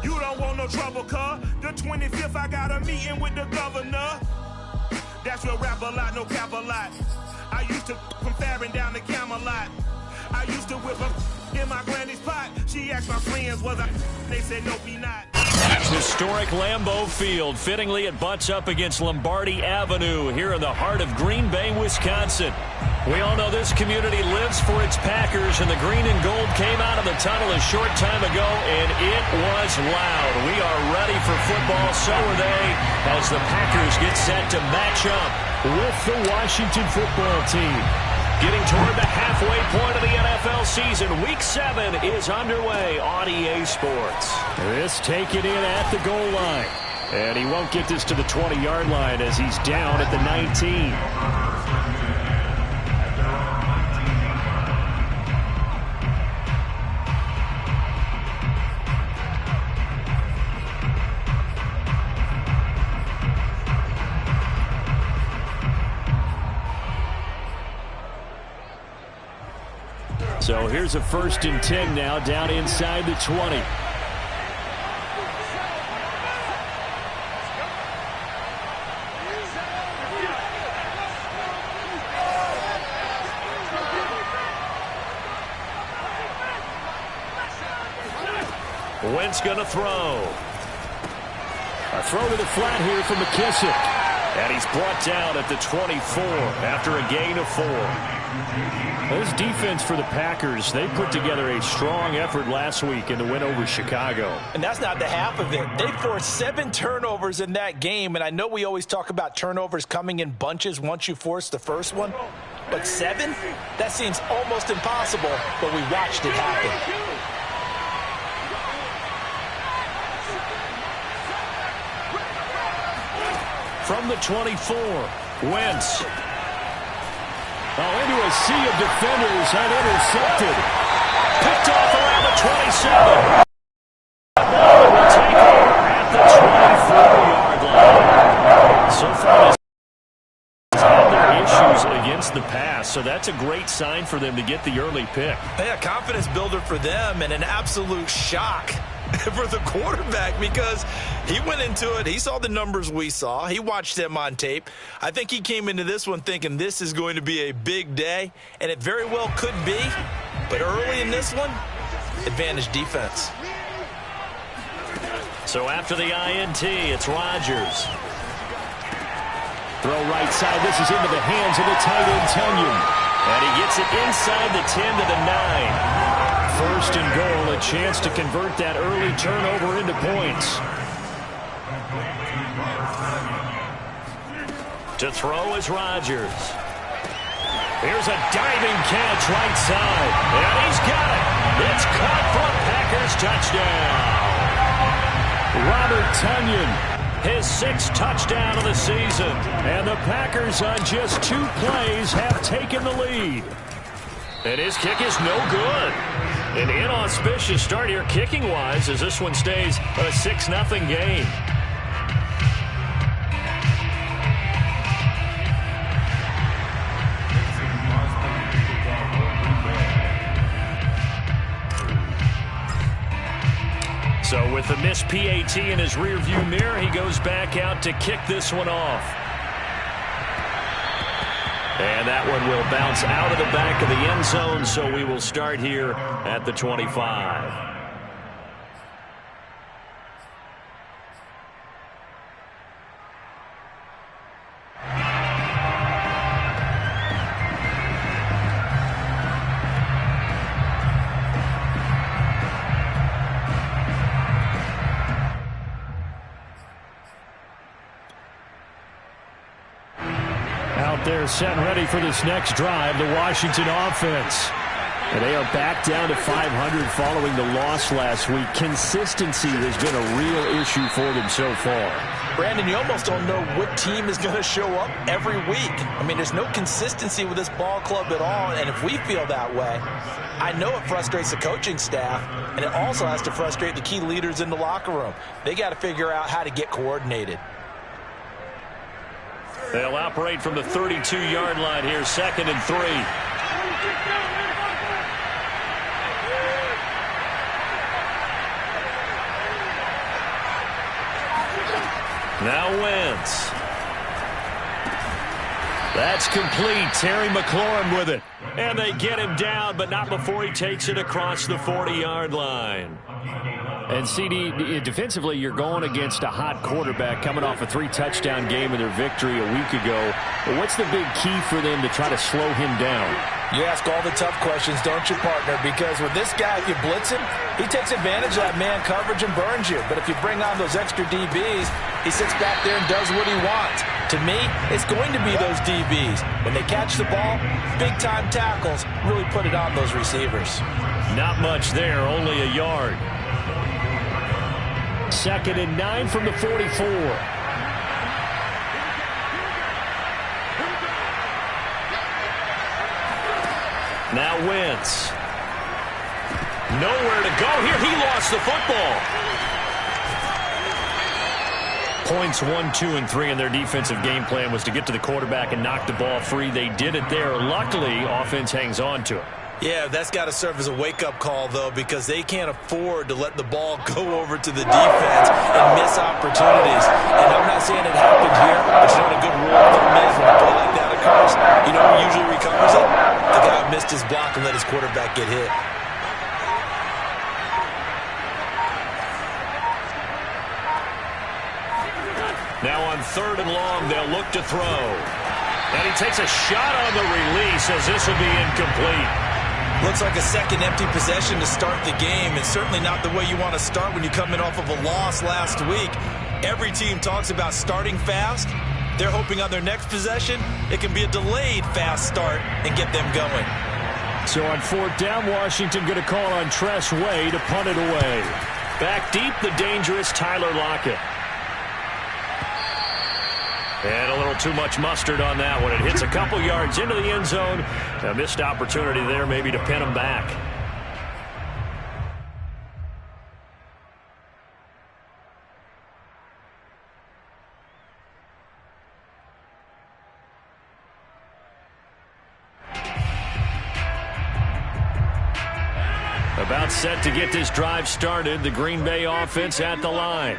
You don't want no trouble, cuz. The 25th, I got a meeting with the governor. That's real rap a lot, no cap a lot. I used to from Farron down to Camelot. I used to whip up in my granny's pot. She asked my friends, was I? They said, no, be not. Historic Lambeau Field. Fittingly, it butts up against Lombardi Avenue here in the heart of Green Bay, Wisconsin. We all know this community lives for its Packers, and the green and gold came out of the tunnel a short time ago, and it was loud. We are ready for football, so are they, as the Packers get set to match up with the Washington football team. Getting toward the halfway point of the NFL season, Week 7 is underway on EA Sports. This taken in at the goal line, and he won't get this to the 20-yard line as he's down at the 19. So here's a 1st and 10 now, down inside the 20. Wentz going to throw. A throw to the flat here from McKissick. And he's brought down at the 24 after a gain of 4. This defense for the Packers, they put together a strong effort last week in the win over Chicago. And that's not the half of it. They forced 7 turnovers in that game, and I know we always talk about turnovers coming in bunches once you force the first one, but 7? That seems almost impossible, but we watched it happen. From the 24, Wentz. Into a sea of defenders and intercepted. Picked off around the 27. Will take over at the 24-yard line. So far, he's had their issues against the pass, so that's a great sign for them to get the early pick. Yeah, confidence builder for them and an absolute shock for the quarterback because he went into it. He saw the numbers we saw. He watched them on tape. I think he came into this one thinking this is going to be a big day, and it very well could be. But early in this one, advantage defense. So after the INT, it's Rodgers. Throw right side. This is into the hands of the tight end, Tonyan. And he gets it inside the 10 to the 9. 1st and goal, a chance to convert that early turnover into points. To throw is Rodgers. Here's a diving catch right side. And he's got it. It's caught for a Packers touchdown. Robert Tonyan, his 6th touchdown of the season. And the Packers on just 2 plays have taken the lead. And his kick is no good. An inauspicious start here kicking-wise as this one stays a 6-0 game. So with the missed PAT in his rearview mirror, he goes back out to kick this one off. And that one will bounce out of the back of the end zone, so we will start here at the 25. They're set and ready for this next drive, the Washington offense. And they are back down to 500 following the loss last week. Consistency has been a real issue for them so far. Brandon, you almost don't know what team is going to show up every week. I mean, there's no consistency with this ball club at all, and if we feel that way, I know it frustrates the coaching staff, and it also has to frustrate the key leaders in the locker room. They got to figure out how to get coordinated. They'll operate from the 32-yard line here, 2nd and 3. Now Wentz. That's complete. Terry McLaurin with it. And they get him down, but not before he takes it across the 40-yard line. And, CD, defensively, you're going against a hot quarterback coming off a 3-touchdown game in their victory a week ago. But what's the big key for them to try to slow him down? You ask all the tough questions, don't you, partner? Because with this guy, if you blitz him, he takes advantage of that man coverage and burns you. But if you bring on those extra DBs, he sits back there and does what he wants. To me, it's going to be those DBs. When they catch the ball, big-time tackles really put it on those receivers. Not much there, only a yard. 2nd and 9 from the 44. Now Wentz. Nowhere to go here. He lost the football. Points 1, 2, and 3 in their defensive game plan was to get to the quarterback and knock the ball free. They did it there. Luckily, offense hangs on to it. Yeah, that's got to serve as a wake-up call, though, because they can't afford to let the ball go over to the defense and miss opportunities. And I'm not saying it happened here, but it's not a good rule of thumb is when a play like that occurs. You know who usually recovers it? The guy who missed his block and let his quarterback get hit. Now on 3rd and long, they'll look to throw. And he takes a shot on the release as this will be incomplete. Looks like a second empty possession to start the game, and certainly not the way you want to start when you come in off of a loss last week. Every team talks about starting fast. They're hoping on their next possession, it can be a delayed fast start and get them going. So on 4th down, Washington going to call on Tress Way to punt it away. Back deep, the dangerous Tyler Lockett. And a little too much mustard on that one. It hits a couple yards into the end zone. A missed opportunity there maybe to pin him back. About set to get this drive started. The Green Bay offense at the line.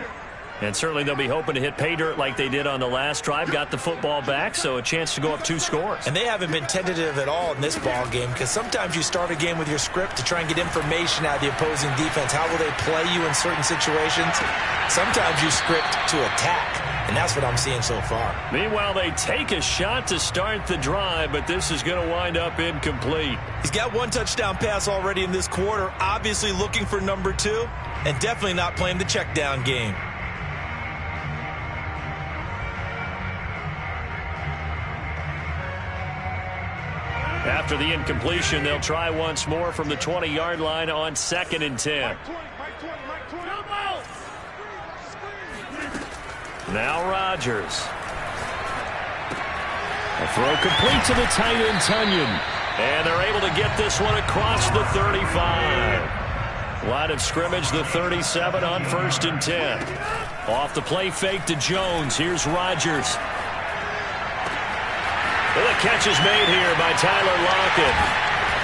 And certainly they'll be hoping to hit pay dirt like they did on the last drive. Got the football back, so a chance to go up 2 scores. And they haven't been tentative at all in this ball game, because sometimes you start a game with your script to try and get information out of the opposing defense. How will they play you in certain situations? Sometimes you script to attack, and that's what I'm seeing so far. Meanwhile, they take a shot to start the drive, but this is going to wind up incomplete. He's got 1 touchdown pass already in this quarter, obviously looking for number 2, and definitely not playing the check down game. After the incompletion, they'll try once more from the 20-yard line on 2nd and 10. Now Rodgers. A throw complete to the tight end, Tunyon. And they're able to get this one across the 35. Line of scrimmage, the 37 on 1st and 10. Off the play fake to Jones. Here's Rodgers. Well, the catch is made here by Tyler Lockett.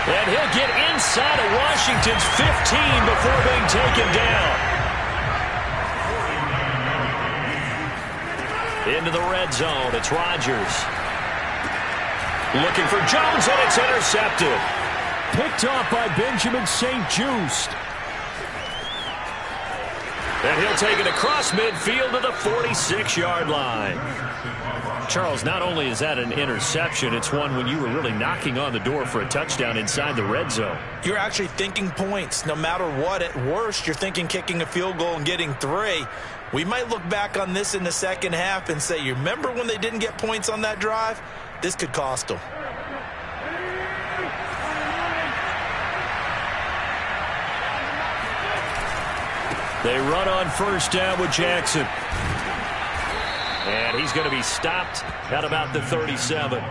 And he'll get inside of Washington's 15 before being taken down. Into the red zone. It's Rodgers. Looking for Jones, and it's intercepted. Picked off by Benjamin St-Juste. And he'll take it across midfield to the 46-yard line. Charles, not only is that an interception, it's one when you were really knocking on the door for a touchdown inside the red zone. You're actually thinking points. No matter what, at worst, you're thinking kicking a field goal and getting 3. We might look back on this in the second half and say, you remember when they didn't get points on that drive? This could cost them. They run on 1st down with Jackson. And he's going to be stopped at about the 37.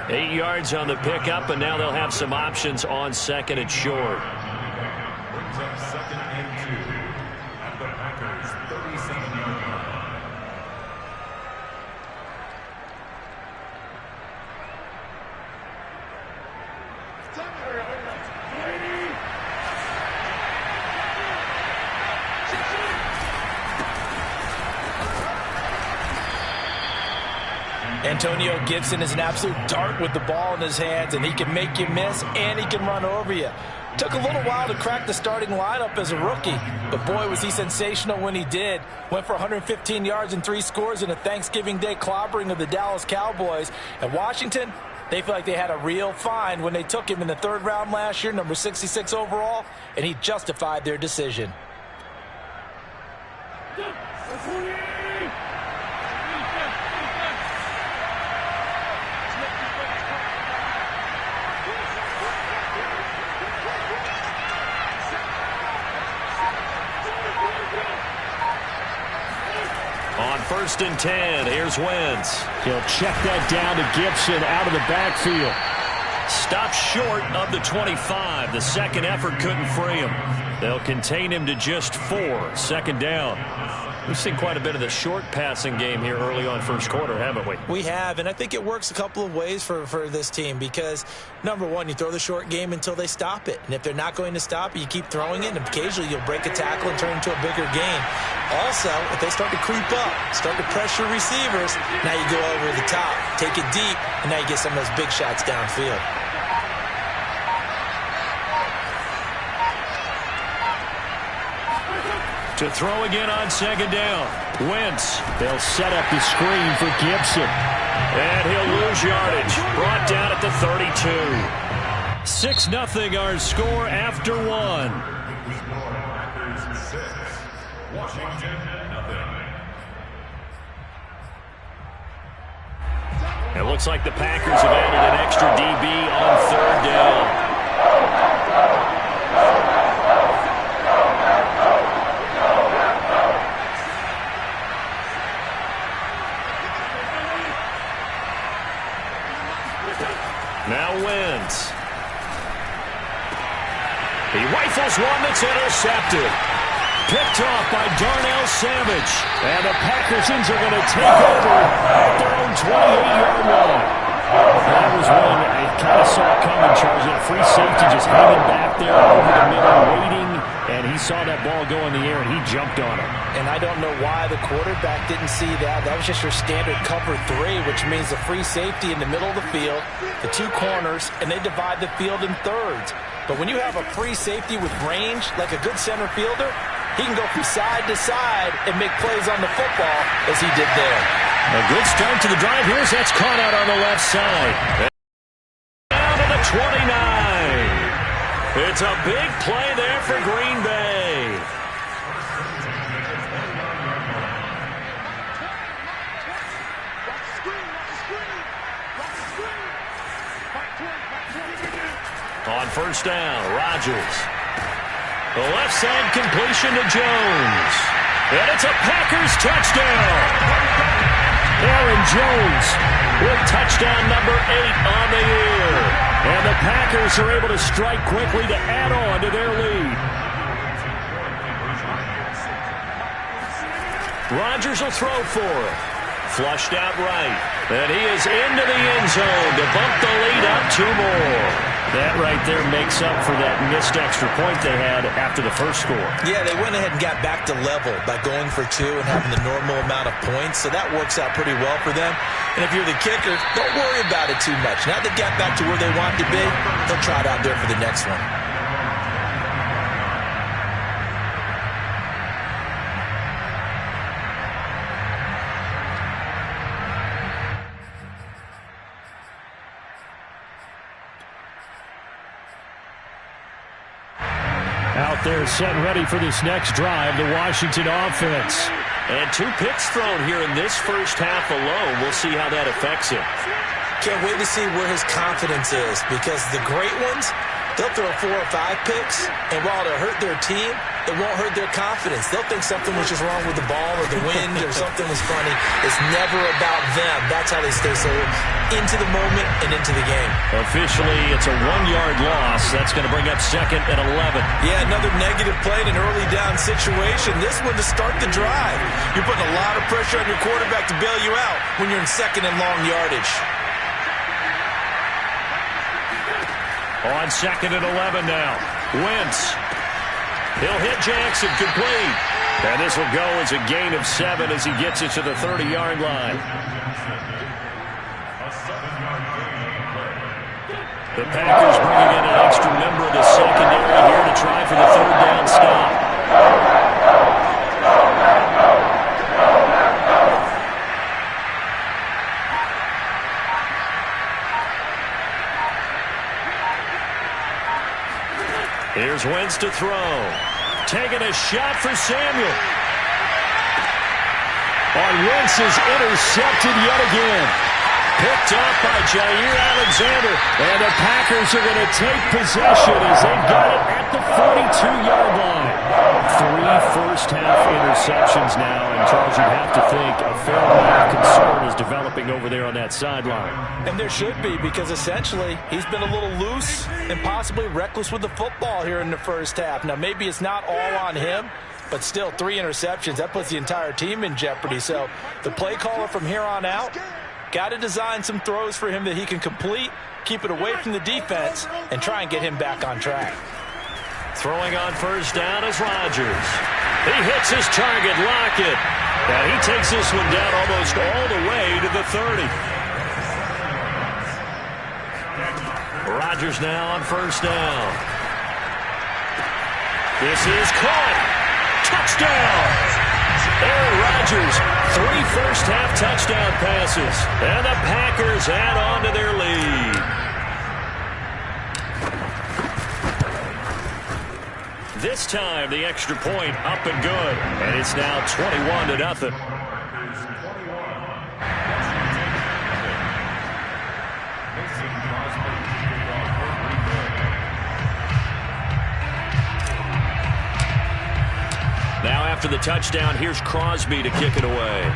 8 yards on the pickup, and now they'll have some options on 2nd and short. Brings up 2nd and 2 at the Packers' 37-yard line. Antonio Gibson is an absolute dart with the ball in his hands, and he can make you miss, and he can run over you. Took a little while to crack the starting lineup as a rookie, but boy, was he sensational when he did. Went for 115 yards and 3 scores in a Thanksgiving Day clobbering of the Dallas Cowboys. And Washington, they feel like they had a real find when they took him in the 3rd round last year, number 66 overall, and he justified their decision. On 1st and 10, here's Wentz. He'll check that down to Gibson out of the backfield. Stopped short of the 25. The second effort couldn't free him. They'll contain him to just 4. 2nd down. We've seen quite a bit of the short passing game here early on 1st quarter, haven't we? We have, and I think it works a couple of ways for this team because, number one, you throw the short game until they stop it. And if they're not going to stop it, you keep throwing it, and occasionally you'll break a tackle and turn it into a bigger gain. Also, if they start to creep up, start to pressure receivers, now you go over the top, take it deep, and now you get some of those big shots downfield. To throw again on 2nd down. Wentz. They'll set up the screen for Gibson. And he'll lose yardage. Brought down at the 32. 6-0 our score after 1. Packers 6, Washington 0. It looks like the Packers have added an extra DB on 3rd down. Now Wentz. He rifles one that's intercepted. Picked off by Darnell Savage. And the Packersons are going to take over at their own 28-yard line. That was one I kind of saw coming, Charles. That free safety just hanging back there over the middle, waiting. And he saw that ball go in the air, and he jumped on it. And I don't know why the quarterback didn't see that. That was just your standard cover 3, which means the free safety in the middle of the field, the 2 corners, and they divide the field in thirds. But when you have a free safety with range, like a good center fielder, he can go from side to side and make plays on the football as he did there. A good start to the drive here as that's caught out on the left side. Down to the 29. It's a big play there for Green Bay. On 1st down, Rodgers. The left side completion to Jones. And it's a Packers touchdown. Aaron Jones with touchdown number 8 on the year. And the Packers are able to strike quickly to add on to their lead. Rodgers will throw for it. Flushed out right. And he is into the end zone to bump the lead up 2 more. That right there makes up for that missed extra point they had after the first score. Yeah, they went ahead and got back to level by going for 2 and having the normal amount of points, so that works out pretty well for them. And if you're the kicker, don't worry about it too much. Now they got back to where they want to be, they'll try it out there for the next one. Out there set and ready for this next drive, the Washington offense. And 2 picks thrown here in this first half alone. We'll see how that affects him. Can't wait to see where his confidence is, because the great ones, they'll throw 4 or 5 picks, and while it'll hurt their team, it won't hurt their confidence. They'll think something was just wrong with the ball or the wind or something was funny. It's never about them. That's how they stay so into the moment and into the game. Officially, it's a 1-yard loss. That's going to bring up 2nd and 11. Yeah, another negative play in an early down situation. This one to start the drive. You're putting a lot of pressure on your quarterback to bail you out when you're in 2nd and long yardage. On 2nd and 11 now. Wentz. He'll hit Jackson complete. And this will go as a gain of 7 as he gets it to the 30-yard line. 7-yard gain on the play. The Packers bringing in an extra member of the secondary here to try for the third down stop. Here's Wentz to throw. Taking a shot for Samuel. On Wentz is intercepted yet again. Picked off by Jair Alexander. And the Packers are going to take possession as they've got it at the 42-yard line. 3 first-half interceptions now. And Charles, you'd have to think a fair amount of concern is developing over there on that sideline. And there should be, because essentially he's been a little loose and possibly reckless with the football here in the first half. Now, maybe it's not all on him, but still 3 interceptions. That puts the entire team in jeopardy. So the play caller from here on out got to design some throws for him that he can complete, keep it away from the defense, and try and get him back on track. Throwing on first down is Rodgers. He hits his target, Lockett. And he takes this one down almost all the way to the 30. Rodgers now on first down. This is caught. Touchdown! Aaron Rodgers, 3 first-half touchdown passes. And the Packers add on to their lead. This time, the extra point up and good. And it's now 21-0. Now after the touchdown, here's Crosby to kick it away.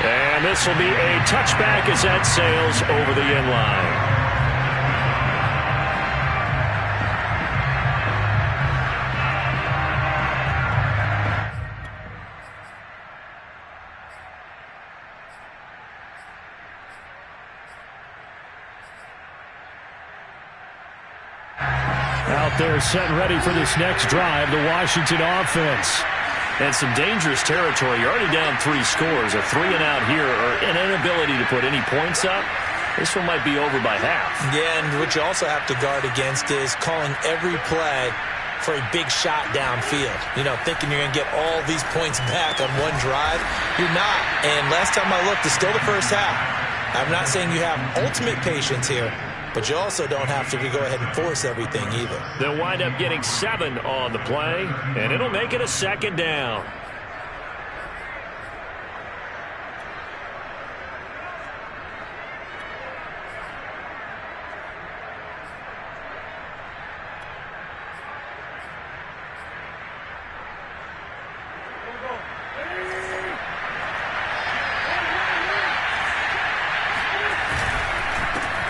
And this will be a touchback as that sails over the end line. Out there set and ready for this next drive, the Washington offense. And some dangerous territory. You're already down 3 scores. A 3-and-out here, or an inability to put any points up. This one might be over by half. Yeah, and what you also have to guard against is calling every play for a big shot downfield. You know, thinking you're going to get all these points back on one drive. You're not. And last time I looked, it's still the first half. I'm not saying you have ultimate patience here, but you also don't have to go ahead and force everything either. They'll wind up getting 7 on the play, and it'll make it a second down.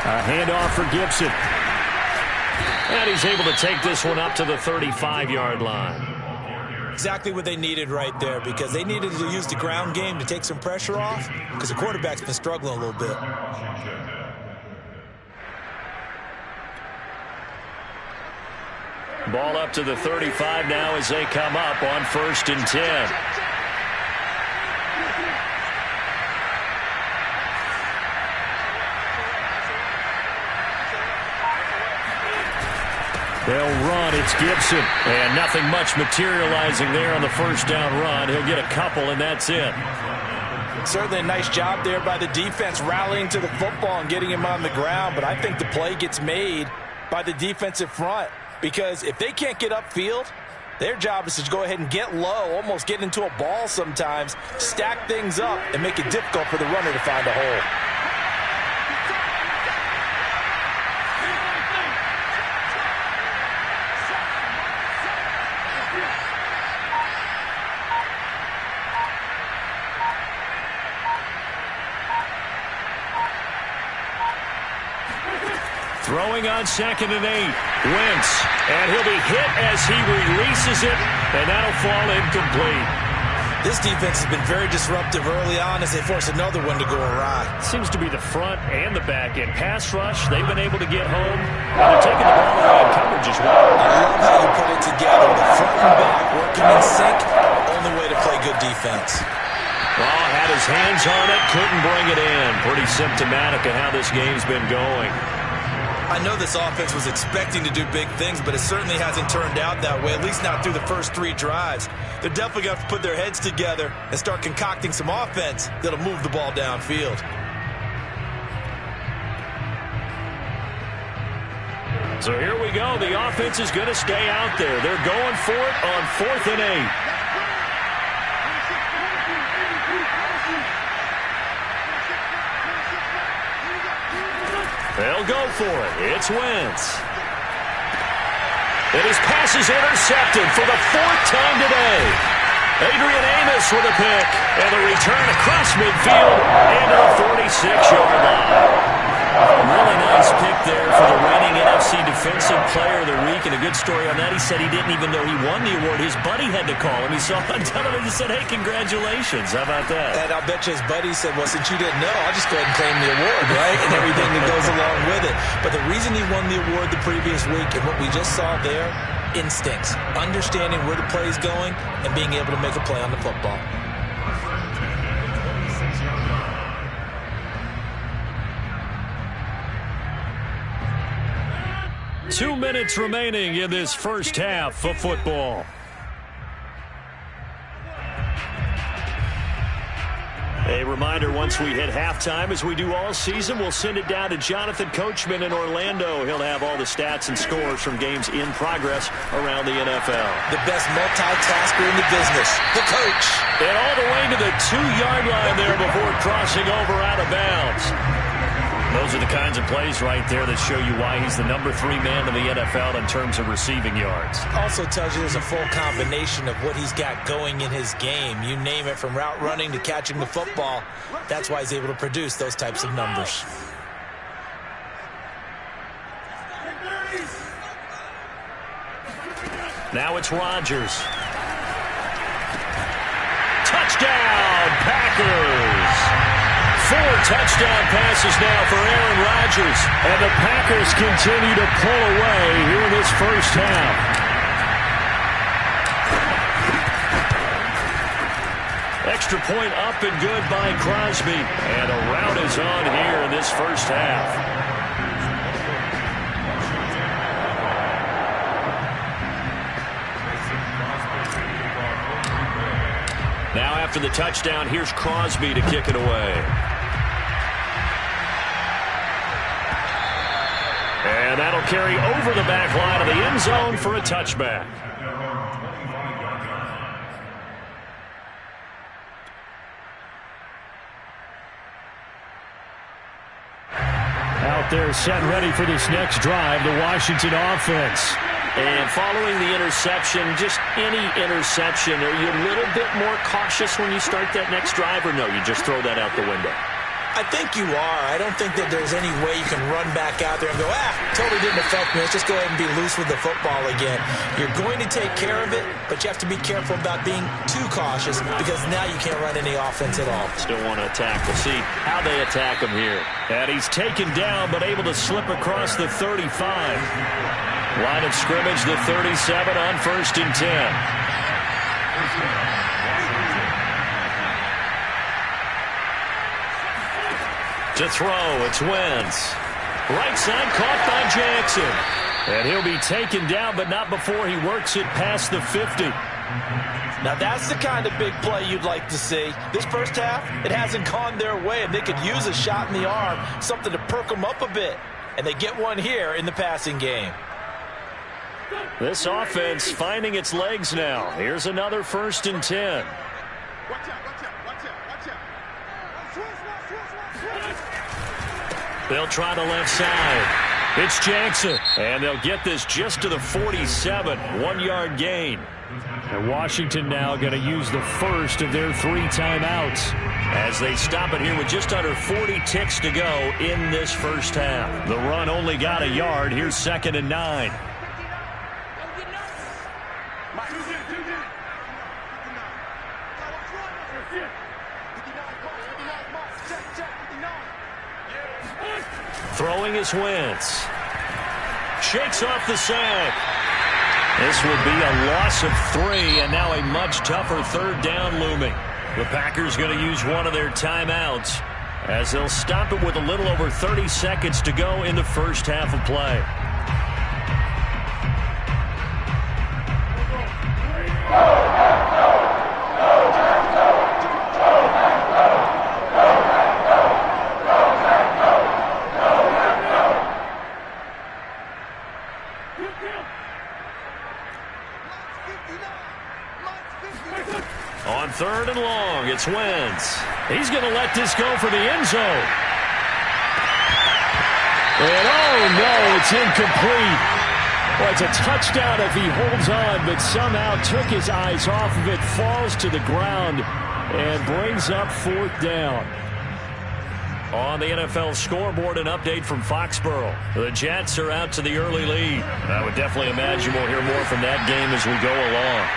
A handoff for Gibson. And he's able to take this one up to the 35-yard line. Exactly what they needed right there, because they needed to use the ground game to take some pressure off, because the quarterback's been struggling a little bit. Ball up to the 35 now as they come up on 1st and 10. They'll run. It's Gibson. And nothing much materializing there on the first down run. He'll get a couple, and that's it. Certainly a nice job there by the defense rallying to the football and getting him on the ground. But I think the play gets made by the defensive front, because if they can't get upfield, their job is to go ahead and get low, almost get into a ball sometimes, stack things up, and make it difficult for the runner to find a hole. Throwing on 2nd and 8. Wentz. And he'll be hit as he releases it, and that'll fall incomplete. This defense has been very disruptive early on as they force another one to go awry. Seems to be the front and the back end. Pass rush, they've been able to get home. And they're taking the ball away in coverage as well. I love how you put it together. The front and back working in sync. Only way to play good defense. Oh, his hands on it, couldn't bring it in. Pretty symptomatic of how this game's been going. I know this offense was expecting to do big things, but it certainly hasn't turned out that way, at least not through the first 3 drives. They're definitely going to have to put their heads together and start concocting some offense that'll move the ball downfield. So here we go. The offense is going to stay out there. They're going for it on 4th and 8. They'll go for it. It's Wentz. And his pass is intercepted for the 4th time today. Adrian Amos with a pick. And the return across midfield into the 46-yard line. Really nice pick there for the reigning NFC Defensive Player of the Week. And a good story on that. He said he didn't even know he won the award. His buddy had to call him. He saw it on television and said, hey, congratulations. How about that? And I'll bet you his buddy said, well, since you didn't know, I'll just go ahead and claim the award, right? And everything that goes along with it. But the reason he won the award the previous week and what we just saw there, instincts, understanding where the play is going and being able to make a play on the football. 2 minutes remaining in this first half of football. A reminder, once we hit halftime, as we do all season, we'll send it down to Jonathan Coachman in Orlando. He'll have all the stats and scores from games in progress around the NFL. The best multitasker in the business, the coach. And all the way to the 2-yard line there before crossing over out of bounds. Those are the kinds of plays right there that show you why he's the number 3 man in the NFL in terms of receiving yards. Also tells you there's a full combination of what he's got going in his game. You name it, from route running to catching the football. That's why he's able to produce those types of numbers. Now it's Rodgers. Touchdown, Packers! 4 touchdown passes now for Aaron Rodgers. And the Packers continue to pull away here in this first half. Extra point up and good by Crosby. And a rout is on here in this first half. Now after the touchdown, here's Crosby to kick it away. And that'll carry over the back line of the end zone for a touchback. Out there set ready for this next drive, the Washington offense. And following the interception, just any interception, are you a little bit more cautious when you start that next drive, or no, you just throw that out the window? I think you are. I don't think that there's any way you can run back out there and go, totally didn't affect me. Let's just go ahead and be loose with the football again. You're going to take care of it, but you have to be careful about being too cautious because now you can't run any offense at all. Still want to attack. We'll see how they attack him here. And he's taken down, but able to slip across the 35. Line of scrimmage, the 37 on 1st and 10. To throw, it's Wentz. Right side caught by Jackson. And he'll be taken down, but not before he works it past the 50. Now that's the kind of big play you'd like to see. This first half, it hasn't gone their way, and they could use a shot in the arm, something to perk them up a bit. And they get one here in the passing game. This offense finding its legs now. Here's another 1st and 10. They'll try the left side. It's Jackson. And they'll get this just to the 47. 1-yard gain. And Washington now going to use the first of their 3 timeouts as they stop it here with just under 40 ticks to go in this first half. The run only got a yard. Here's 2nd and 9. Throwing is Wentz. Shakes off the sack. This would be a loss of 3, and now a much tougher 3rd down looming. The Packers going to use one of their timeouts as they'll stop it with a little over 30 seconds to go in the first half of play. On 3rd and long, it's Wentz. He's going to let this go for the end zone. And oh no, it's incomplete. Well, it's a touchdown if he holds on, but somehow took his eyes off of it, falls to the ground, and brings up 4th down. On the NFL scoreboard, an update from Foxborough. The Jets are out to the early lead. I would definitely imagine we'll hear more from that game as we go along.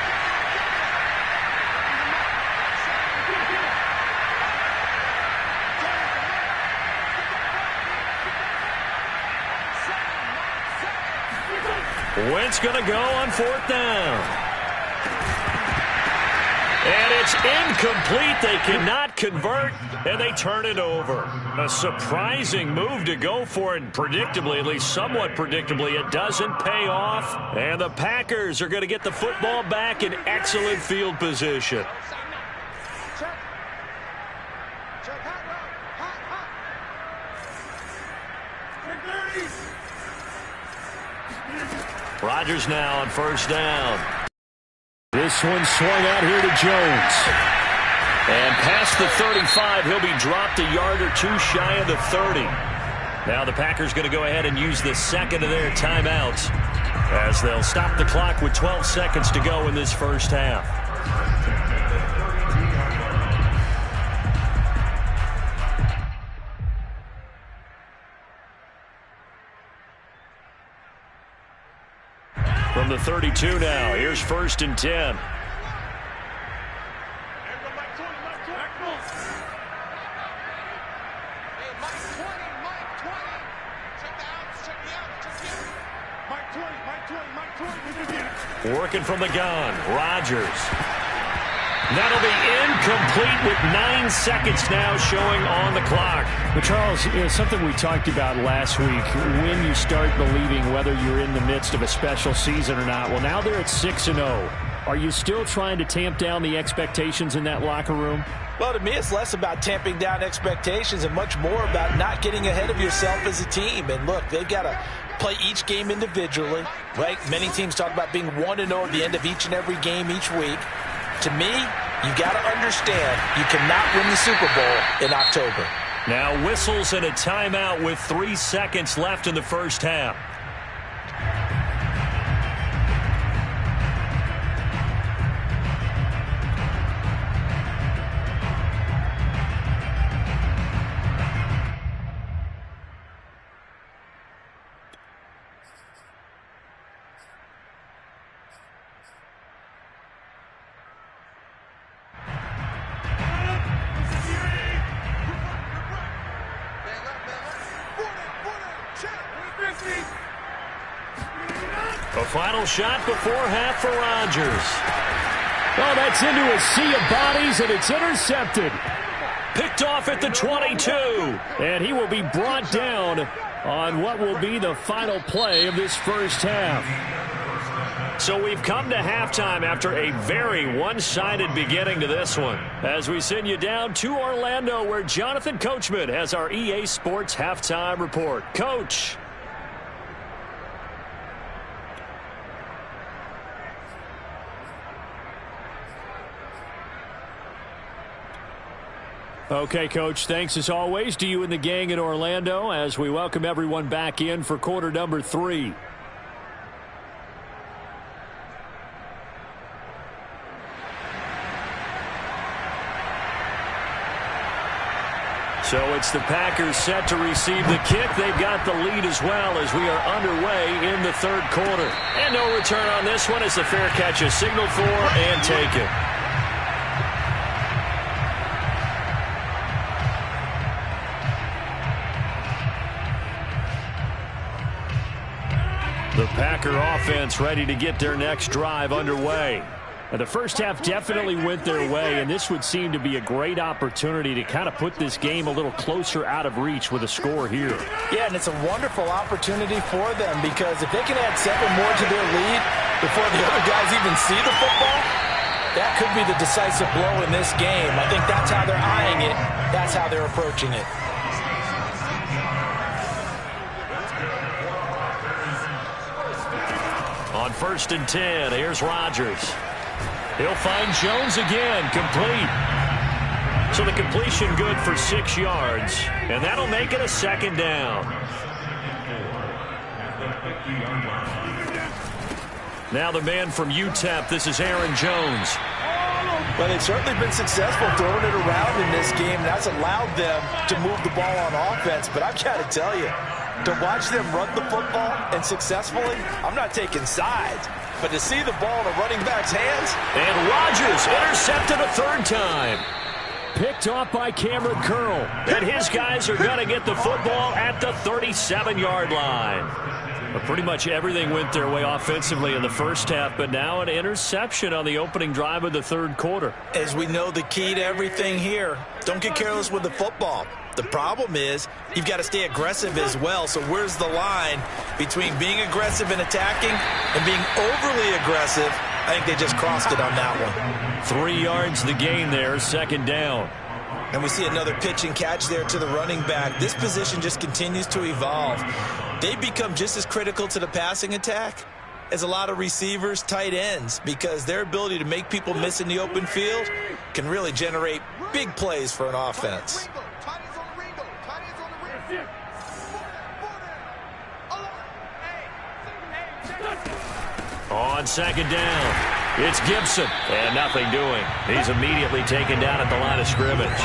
Wentz going to go on 4th down. And it's incomplete. They cannot convert, and they turn it over. A surprising move to go for it. Predictably, at least somewhat predictably, it doesn't pay off. And the Packers are going to get the football back in excellent field position. Rodgers now on 1st down. This one swung out here to Jones. And past the 35, he'll be dropped a yard or two shy of the 30. Now the Packers going to go ahead and use the second of their timeouts as they'll stop the clock with 12 seconds to go in this first half. From the 32 now, here's 1st and 10. Working from the gun, Rodgers. That'll be incomplete with 9 seconds now showing on the clock. But Charles, something we talked about last week, when you start believing whether you're in the midst of a special season or not. Well, now they're at 6-0. Are you still trying to tamp down the expectations in that locker room? Well, to me, it's less about tamping down expectations and much more about not getting ahead of yourself as a team. And look, they've got to play each game individually, right? Many teams talk about being 1-0 at the end of each and every game each week. To me, you got to understand you cannot win the Super Bowl in October. Now whistles and a timeout with 3 seconds left in the first half. A final shot before half for Rodgers. Oh, that's into a sea of bodies, and it's intercepted. Picked off at the 22. And he will be brought down on what will be the final play of this first half. So we've come to halftime after a very one-sided beginning to this one. As we send you down to Orlando, where Jonathan Coachman has our EA Sports Halftime Report. Coach. Okay, Coach, thanks as always to you and the gang in Orlando as we welcome everyone back in for quarter number 3. So it's the Packers set to receive the kick. They've got the lead as well as we are underway in the third quarter. And no return on this one as the fair catch is signaled for and taken. The Packer offense ready to get their next drive underway. The first half definitely went their way, and this would seem to be a great opportunity to kind of put this game a little closer out of reach with a score here. Yeah, and it's a wonderful opportunity for them because if they can add 7 more to their lead before the other guys even see the football, that could be the decisive blow in this game. I think that's how they're eyeing it. That's how they're approaching it. On 1st and 10, here's Rodgers. He'll find Jones again, complete. So the completion good for 6 yards, and that'll make it a 2nd down. Now the man from UTEP, this is Aaron Jones. Well, they've certainly been successful throwing it around in this game. That's allowed them to move the ball on offense, but I've got to tell you, to watch them run the football and successfully, I'm not taking sides. But to see the ball in a running back's hands. And Rodgers intercepted a 3rd time. Picked off by Cameron Curl. And his guys are going to get the football at the 37-yard line. But pretty much everything went their way offensively in the first half, but now an interception on the opening drive of the 3rd quarter. As we know, the key to everything here, don't get careless with the football. The problem is you've got to stay aggressive as well. So where's the line between being aggressive and attacking and being overly aggressive? I think they just crossed it on that one. 3 yards the gain there, 2nd down. And we see another pitch and catch there to the running back. This position just continues to evolve. They become just as critical to the passing attack as a lot of receivers, tight ends, because their ability to make people miss in the open field can really generate big plays for an offense. On 2nd down, it's Gibson, and nothing doing. He's immediately taken down at the line of scrimmage.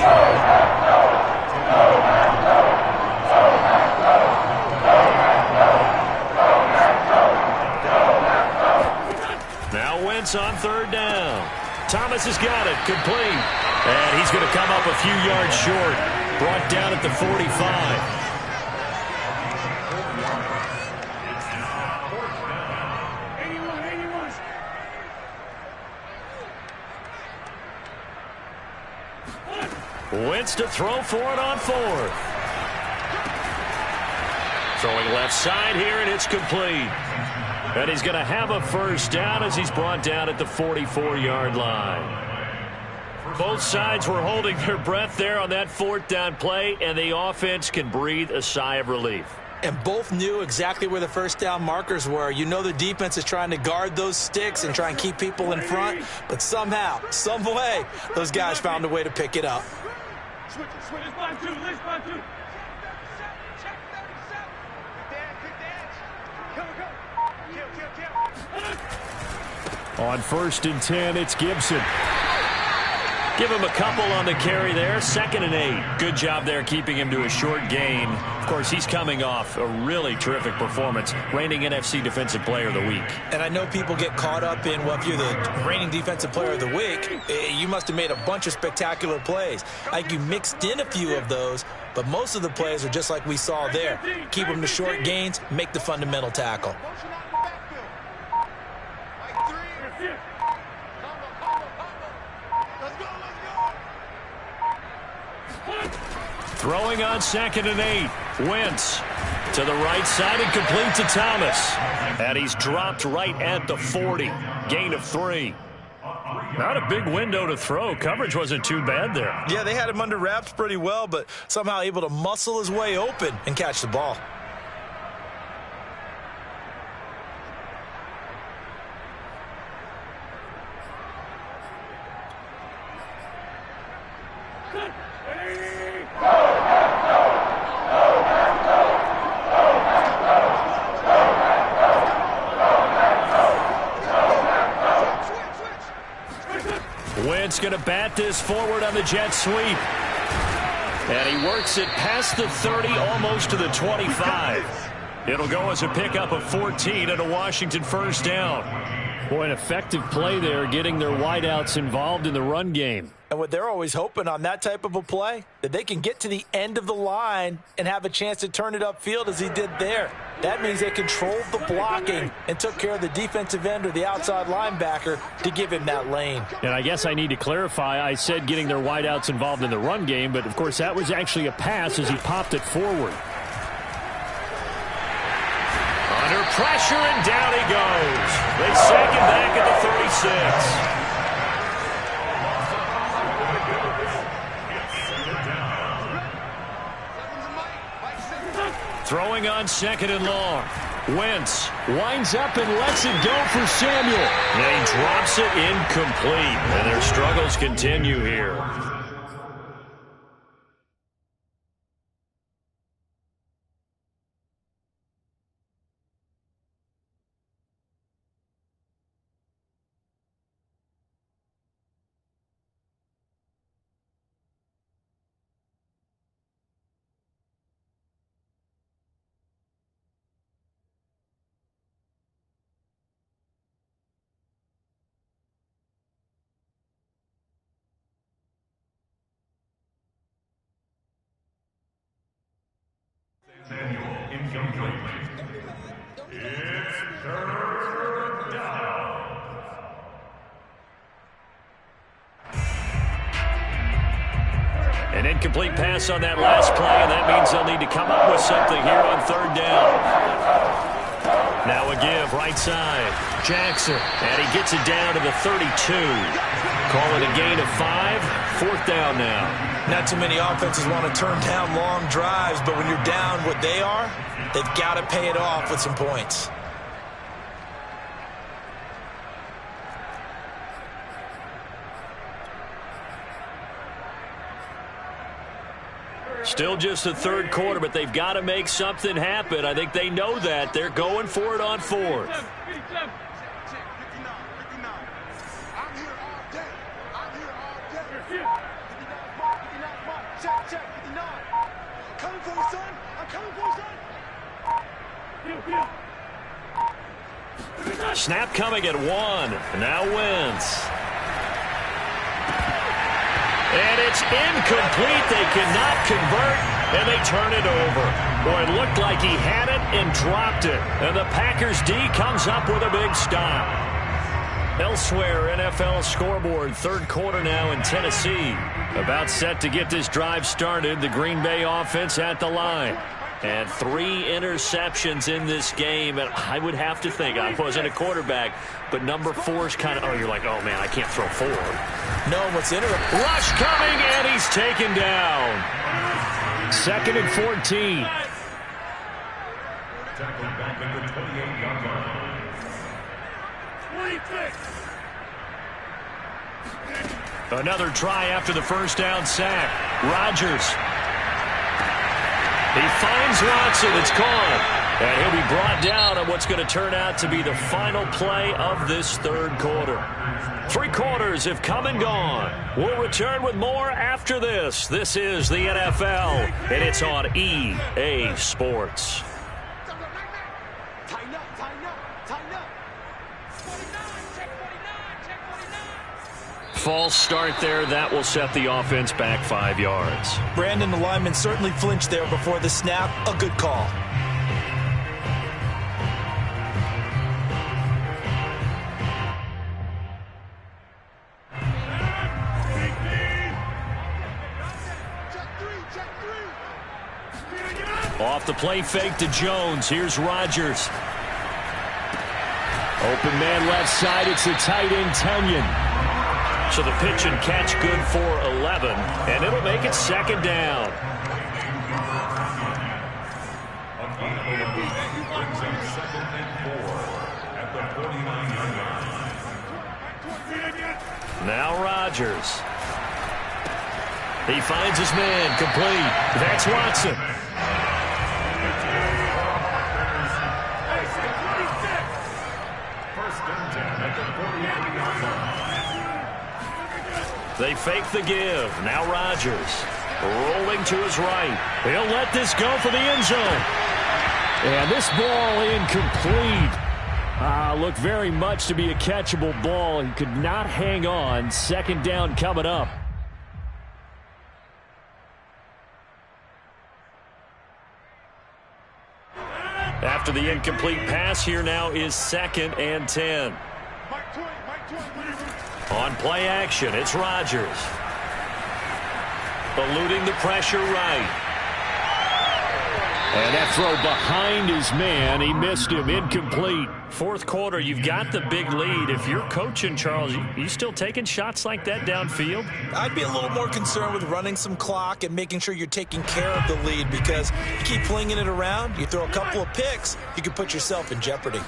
Now Wentz on 3rd down. Thomas has got it, complete. And he's going to come up a few yards short, brought down at the 45. Wentz to throw for it on 4th. Throwing left side here, and it's complete. And he's going to have a 1st down as he's brought down at the 44-yard line. Both sides were holding their breath there on that 4th down play, and the offense can breathe a sigh of relief. And both knew exactly where the 1st down markers were. You know the defense is trying to guard those sticks and try and keep people in front, but somehow, some way, those guys found a way to pick it up. Switch. Let's find 2. On 1st and 10, it's Gibson. Give him a couple on the carry there. 2nd and 8. Good job there keeping him to a short gain. Of course, he's coming off a really terrific performance, reigning NFC Defensive Player of the Week. And I know people get caught up in, well, if you're the reigning Defensive Player of the Week, you must have made a bunch of spectacular plays. I think you mixed in a few of those, but most of the plays are just like we saw there. Keep them to short gains, make the fundamental tackle. Throwing on 2nd and 8. Wentz to the right side and complete to Thomas. And he's dropped right at the 40. Gain of 3. Not a big window to throw. Coverage wasn't too bad there. Yeah, they had him under wraps pretty well, but somehow able to muscle his way open and catch the ball. Wentz going to bat this forward on the jet sweep. And he works it past the 30, almost to the 25. It'll go as a pickup of 14 and a Washington 1st down. Boy, an effective play there, getting their wideouts involved in the run game. And what they're always hoping on that type of a play, that they can get to the end of the line and have a chance to turn it upfield as he did there. That means they controlled the blocking and took care of the defensive end or the outside linebacker to give him that lane. And I guess I need to clarify, I said getting their wideouts involved in the run game, but of course that was actually a pass as he popped it forward. Under pressure, and down he goes. They sack him back at the 36. Throwing on 2nd and long. Wentz winds up and lets it go for Samuel. And he drops it incomplete. And their struggles continue here. Samuel, incomplete. It's 3rd down. An incomplete pass on that last play, and that means they'll need to come up with something here on 3rd down. Now a give, right side. Jackson, and he gets it down to the 32. Call it a gain of 5. 4th down now. Not too many offenses want to turn down long drives, but when you're down what they are, they've got to pay it off with some points. Still just the 3rd quarter, but they've got to make something happen. I think they know that. They're going for it on 4th. Snap coming at 1. Now Wentz. And it's incomplete. They cannot convert, and they turn it over. Boy, it looked like he had it and dropped it. And the Packers D comes up with a big stop. Elsewhere, NFL scoreboard, 3rd quarter now in Tennessee. About set to get this drive started. The Green Bay offense at the line. And 3 interceptions in this game. And I would have to think, I wasn't a quarterback, but number 4's kind of, you're like, oh, man, I can't throw 4. No, what's in it? Rush coming, and he's taken down. 2nd and 14. Tackled back at the 28-yard line. 26. Another try after the 1st down sack. Rodgers. He finds Watson. It's caught. And he'll be brought down on what's going to turn out to be the final play of this 3rd quarter. 3 quarters have come and gone. We'll return with more after this. This is the NFL, and it's on EA Sports. False start there. That will set the offense back 5 yards. Brandon, the lineman certainly flinched there before the snap. A good call. Off the play fake to Jones. Here's Rodgers. Open man left side. It's the tight end, Tunyon. So the pitch and catch good for 11, and it'll make it 2nd down. Brings up 2nd and 4 at the 49-yard line. Now Rodgers. He finds his man, complete. That's Watson. They fake the give. Now Rodgers rolling to his right. He'll let this go for the end zone. And this ball incomplete. looked very much to be a catchable ball. He could not hang on. Second down coming up. After the incomplete pass, here now is 2nd and 10. On play action, it's Rodgers. Eluding the pressure right. And that throw behind his man. He missed him. Incomplete. Fourth quarter, you've got the big lead. If you're coaching, Charles, you still taking shots like that downfield? I'd be a little more concerned with running some clock and making sure you're taking care of the lead, because you keep flinging it around, you throw a couple of picks, you could put yourself in jeopardy.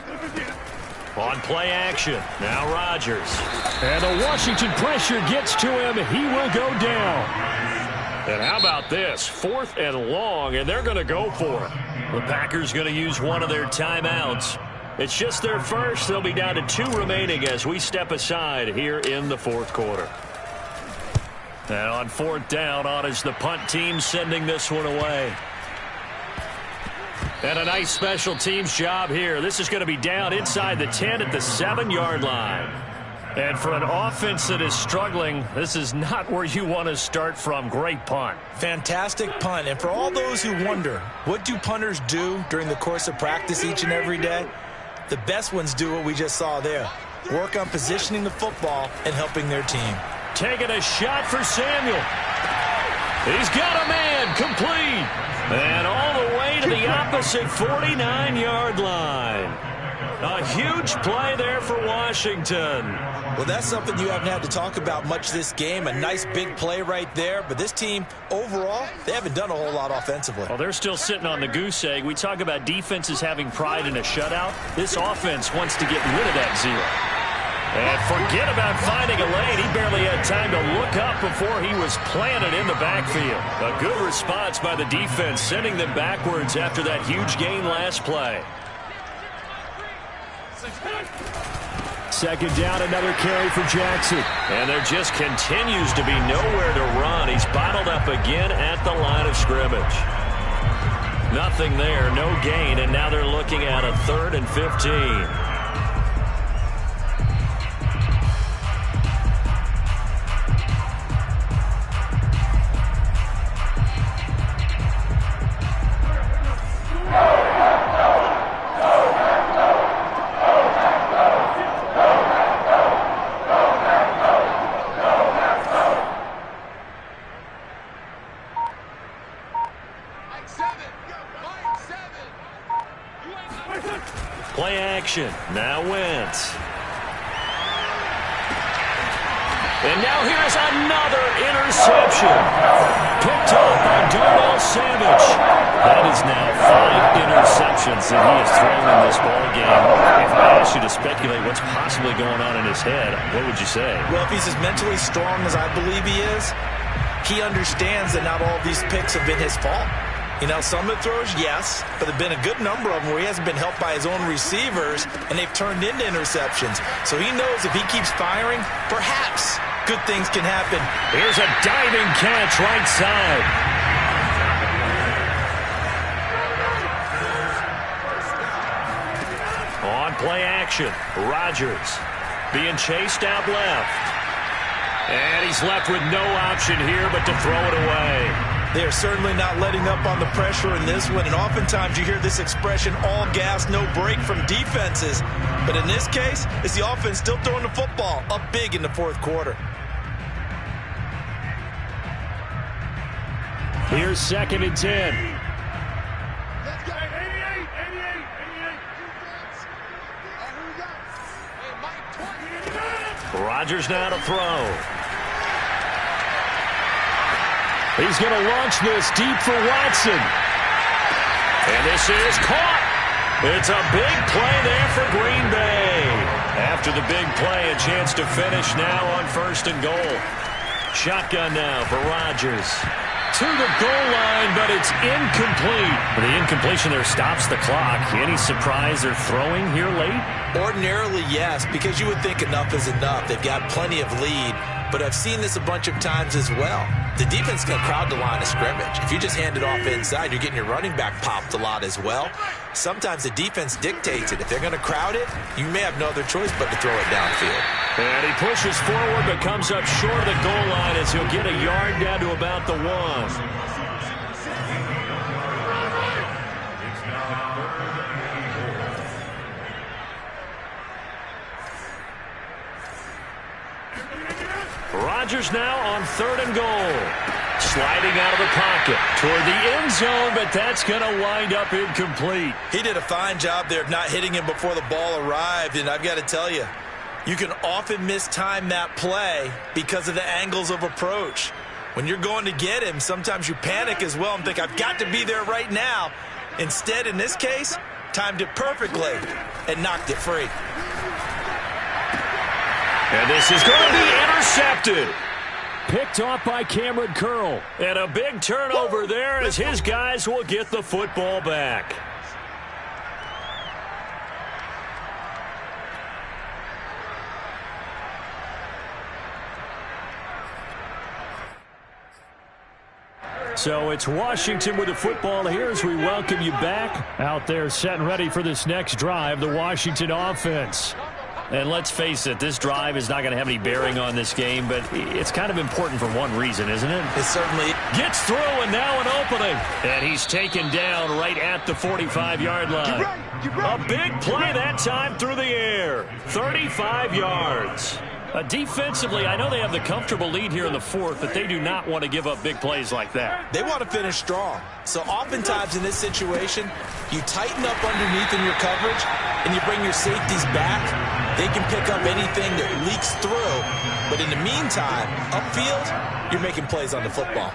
On play action, now Rodgers. And the Washington pressure gets to him. He will go down. And how about this? 4th and long, and they're going to go for it. The Packers going to use one of their timeouts. It's just their first. They'll be down to 2 remaining as we step aside here in the 4th quarter. And on 4th down, on is the punt team sending this one away. And a nice special teams job here. This is going to be down inside the 10 at the 7-yard line. And for an offense that is struggling, this is not where you want to start from. Great punt. Fantastic punt. And for all those who wonder, what do punters do during the course of practice each and every day? The best ones do what we just saw there. Work on positioning the football and helping their team. Taking a shot for Samuel. He's got a man. Complete. And all the way to the opposite 49-yard line. A huge play there for Washington. Well, that's something you haven't had to talk about much this game. A nice big play right there. But this team, overall, they haven't done a whole lot offensively. Well, they're still sitting on the goose egg. We talk about defenses having pride in a shutout. This offense wants to get rid of that zero. And forget about finding a lane. He barely had time to look up before he was planted in the backfield. A good response by the defense, sending them backwards after that huge gain last play. Second down, another carry for Jackson. And there just continues to be nowhere to run. He's bottled up again at the line of scrimmage. Nothing there, no gain, and now they're looking at a 3rd and 15. Play action. Now Wentz. And now here's another interception. Picked up by Darnell Savage. That is now 5 interceptions that he has thrown in this ball game. If I asked you to speculate what's possibly going on in his head, what would you say? Well, if he's as mentally strong as I believe he is, he understands that not all of these picks have been his fault. You know, some of the throws, yes, but there have been a good number of them where he hasn't been helped by his own receivers, and they've turned into interceptions. So he knows if he keeps firing, perhaps good things can happen. Here's a diving catch right side. On play action, Rodgers being chased out left. And he's left with no option here but to throw it away. They are certainly not letting up on the pressure in this one, and oftentimes you hear this expression, all gas, no break from defenses. But in this case, it's the offense still throwing the football up big in the 4th quarter. Here's 2nd and 10. Let's go. 88. Rodgers now to throw. He's going to launch this deep for Watson. And this is caught. It's a big play there for Green Bay. After the big play, a chance to finish now on 1st and goal. Shotgun now for Rodgers. To the goal line, but it's incomplete. The incompletion there stops the clock. Any surprise they're throwing here late? Ordinarily, yes, because you would think enough is enough. They've got plenty of lead. but I've seen this a bunch of times as well. The defense can crowd the line of scrimmage. If you just hand it off inside, you're getting your running back popped a lot as well. Sometimes the defense dictates it. If they're going to crowd it, you may have no other choice but to throw it downfield. And he pushes forward but comes up short of the goal line as he'll get a yard down to about the 1. Rodgers now on 3rd and goal. Sliding out of the pocket toward the end zone, but that's going to wind up incomplete. He did a fine job there of not hitting him before the ball arrived, and I've got to tell you, you can often mistime that play because of the angles of approach. When you're going to get him, sometimes you panic as well and think, I've got to be there right now. Instead, in this case, timed it perfectly and knocked it free. And this is going to be intercepted. Picked off by Cameron Curl. And a big turnover there as his guys will get the football back. So it's Washington with the football here as we welcome you back. Out there set and ready for this next drive, the Washington offense. And let's face it, this drive is not going to have any bearing on this game, but it's kind of important for one reason, isn't it? It certainly gets through, and now an opening. And he's taken down right at the 45-yard line. A big play that time through the air. 35 yards. Defensively, I know they have the comfortable lead here in the 4th, but they do not want to give up big plays like that. They want to finish strong. So oftentimes in this situation, you tighten up underneath in your coverage, and you bring your safeties back. They can pick up anything that leaks through. But in the meantime, upfield, you're making plays on the football.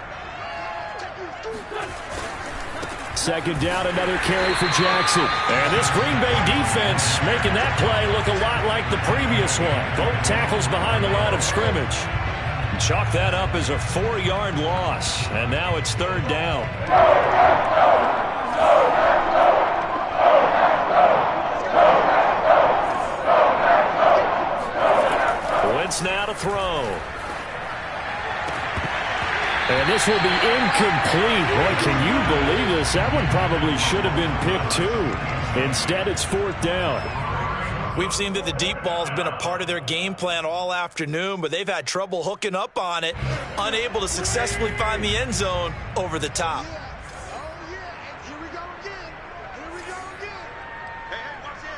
2nd down, another carry for Jackson. And this Green Bay defense making that play look a lot like the previous one. Both tackles behind the line of scrimmage. Chalk that up as a 4-yard loss. And now it's 3rd down. Wentz now to throw. And this will be incomplete. Boy, can you believe this? That one probably should have been picked too. Instead, it's 4th down. We've seen that the deep ball's been a part of their game plan all afternoon, but they've had trouble hooking up on it, unable to successfully find the end zone over the top. Here we go again. Hey, watch it.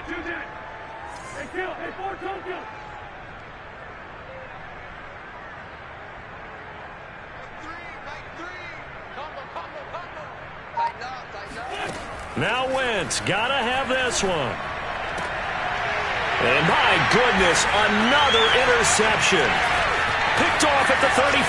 2-10. Hey, kill. Hey, 4, don't kill. Now Wentz, gotta have this one. And my goodness, another interception. Picked off at the 35.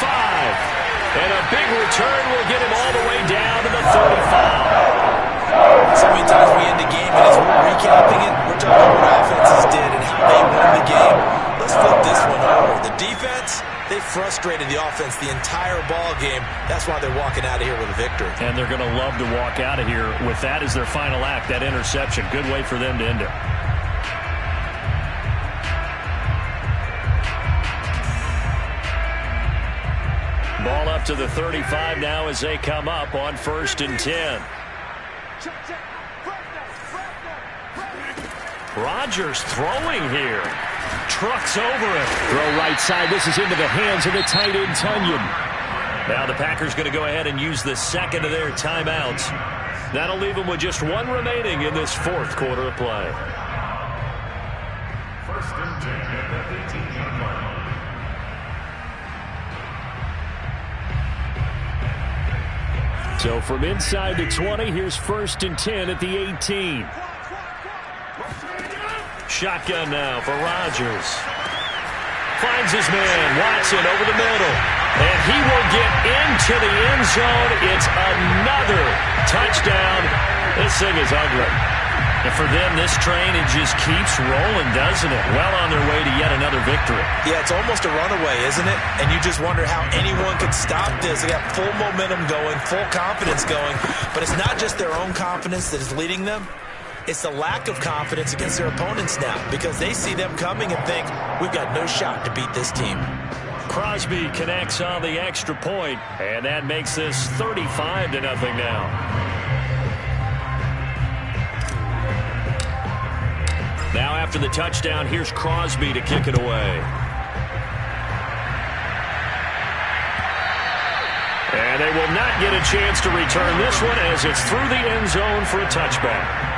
And a big return will get him all the way down to the 35. So many times we end the game, and as we're recapping it, we're talking about what offenses did and how they won the game. Let's flip this one over. The defense, they frustrated the offense the entire ball game. That's why they're walking out of here with a victory. And they're going to love to walk out of here with that as their final act, that interception. Good way for them to end it. Ball up to the 35 now as they come up on 1st and 10. Rodgers throwing here. Trucks over it. Throw right side. This is into the hands of the tight end, Tunyon. Now the Packers going to go ahead and use the 2nd of their timeouts. That'll leave them with just 1 remaining in this 4th quarter of play. 1st and 10 at the 18-yard line. So from inside the 20, here's 1st and 10 at the 18. Shotgun now for Rodgers. Finds his man, Watson, over the middle. And he will get into the end zone. It's another touchdown. This thing is ugly. And for them, this train, it just keeps rolling, doesn't it? Well on their way to yet another victory. Yeah, it's almost a runaway, isn't it? And you just wonder how anyone could stop this. They got full momentum going, full confidence going. But it's not just their own confidence that is leading them. It's the lack of confidence against their opponents now because they see them coming and think, we've got no shot to beat this team. Crosby connects on the extra point, and that makes this 35-0 now. Now after the touchdown, here's Crosby to kick it away. And they will not get a chance to return this one as it's through the end zone for a touchback.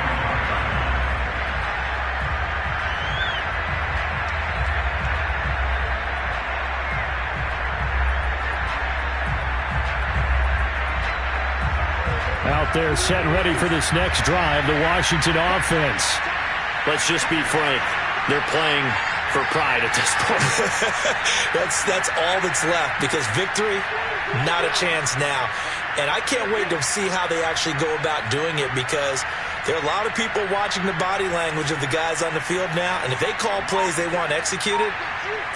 Out there set ready for this next drive, the Washington offense. Let's just be frank. They're playing for pride at this point. That's all that's left because victory, not a chance now. And I can't wait to see how they actually go about doing it because there are a lot of people watching the body language of the guys on the field now. And if they call plays they want executed,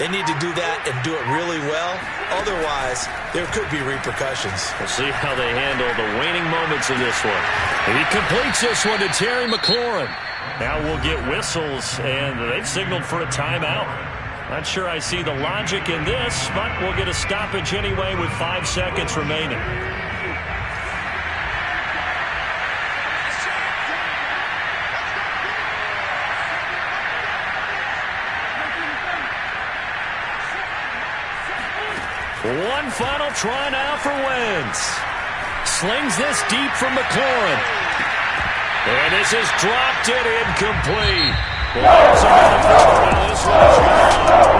they need to do that and do it really well. Otherwise, there could be repercussions. We'll see how they handle the waning moments of this one. He completes this one to Terry McLaurin. Now we'll get whistles, and they've signaled for a timeout. Not sure I see the logic in this, but we'll get a stoppage anyway with 5 seconds remaining. One final try now for Wentz. Slings this deep from McLaurin. And this is dropped it incomplete. Well, this one is